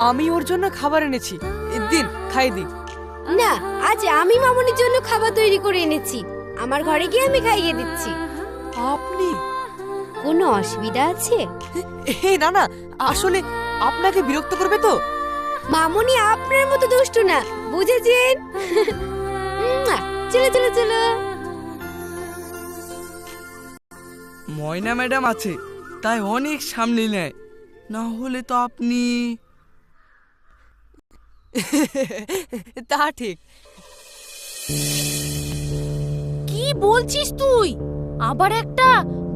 আমি ওর জন্য খাবার এনেছি, দিন খাই দিন। না, আজ আমি মামনির জন্য খাবার তৈরি করে এনেছি। আমার ঘরে গিয়ে আমি খাইয়ে দিচ্ছি। আপনি? কোনো অসুবিধা আছে? না না, আসলে আপনাকে বিরক্ত করবে তো। মামনি আপনার মতো দুষ্টু না, বুঝেছেন? চলো চলো চলো। ময়না ম্যাডাম আছে তাই অনেক সামনে নেয়, না হলে তো আপনি। তা ঠিক। কি বলছিস তুই? আবার একটা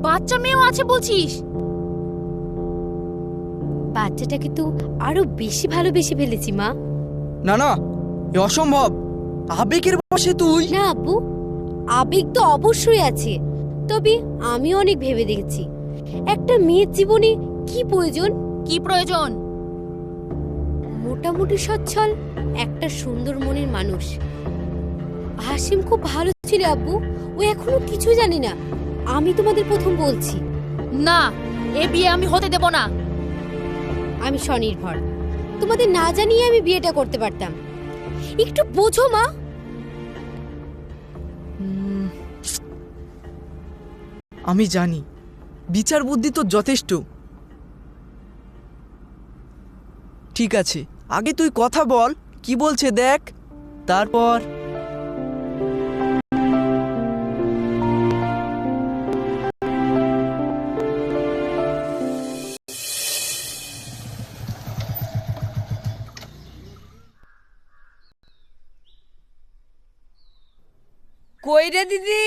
বাচ্চা মেয়েও আছে বলছিস? বাচ্চাটাকে তো আরো বেশি ভালোবেসে ফেলেছি মা। না না, এ অসম্ভব। আবেগের বশে তুই। না আব্বু, আবেগ তো অবশ্যই আছে, তবে আমি অনেক ভেবে দেখেছি একটা মেয়ের জীবনে কি প্রয়োজন। কি প্রয়োজন? মোটামুটি সচ্ছল একটা সুন্দর মনের মানুষ। হাসিম খুব ভালো ছিল আব্বু, ও এখনো কিছু জানে না। আমি তোমাদের প্রথম বলছি, না, এ বিয়ে আমি হতে দেব না। আমি স্বনির্ভর, তোমাদের না জানিয়ে আমি বিয়েটা করতে পারতাম। একটু বোঝো মা। আমি জানি বিচার বুদ্ধি তো যথেষ্ট। ঠিক আছে, আগে তুই কথা বল, কি বলছে দেখ, তারপর। কই রে দিদি?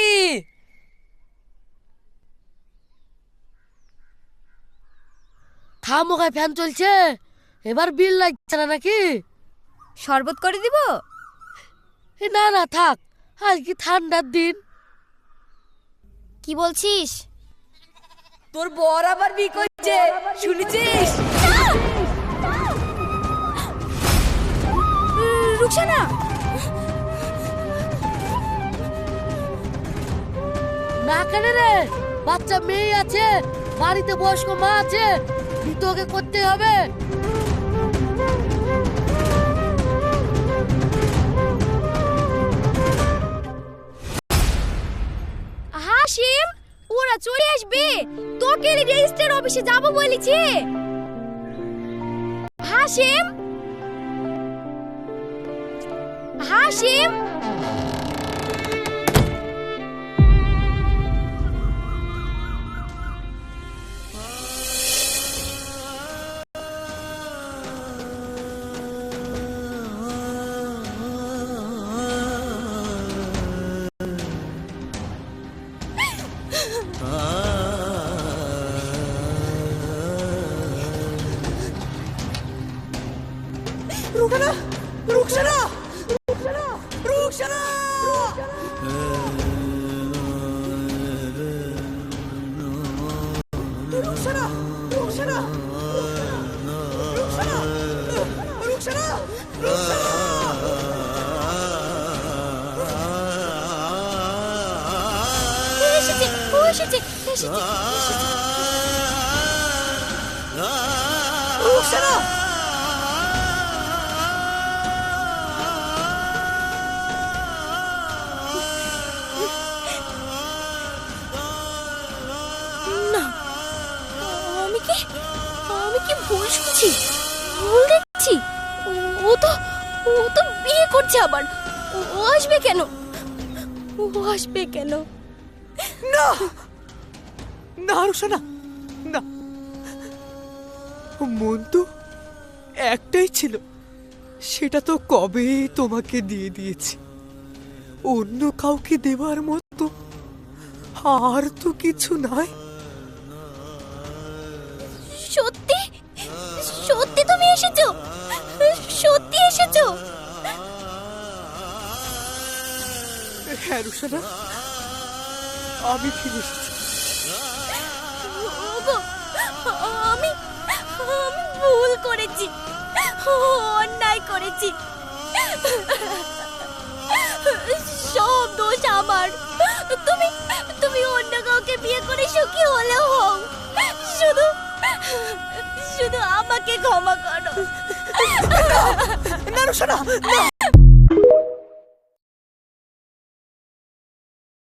থামো, গায়ে ফ্যান চলছে, এবার বিল লাগছে না নাকি? শরবত করে দিব? না না থাক, আজকে ঠান্ডার দিন। কি বলছিস? তোর বর আবার বিয়ে করছে, শুনেছিস? রুকসানা, না কেন রে, বাচ্চা মেয়ে আছে, বাড়িতে বয়স্ক মা আছে, তোকে করতে হবে। হাসিম, ওরা চলে আসবে, তোকে রেজিস্ট্রার অফিসে যাব বলেছি। হাসিম, হাসিম, রুকসানা, রুকসানা, রুকসানা, রুকসানা, রুকসানা, রুকসানা, রুকসানা, রুকসানা। এসেছে, ও এসেছে, এসেছে, রুকসানা, আমি কি ভুল শুনছি? ভুল দেখছি? ও তো বিয়ে করছে আবার। ও আসবে কেন? ও আসবে কেন? না না রুকসানা, না। মন তো একটাই ছিল, সেটা তো কবে তোমাকে দিয়ে দিয়েছি। অন্য কাউকে দেবার মতো আর তো কিছু নাই। সত্যি সত্যি তুমি এসেছো? সত্যি এসেছো? হ্যাঁ রুকসানা, আমি ফিরে এসেছি। ওগো, আমি ভুল করেছি, অন্যায় করেছি, সব দোষ আমার। তুমি অন্য কাউকে বিয়ে করে সুখী হলেও হও, শুধু আমাকে ক্ষমা করো। না না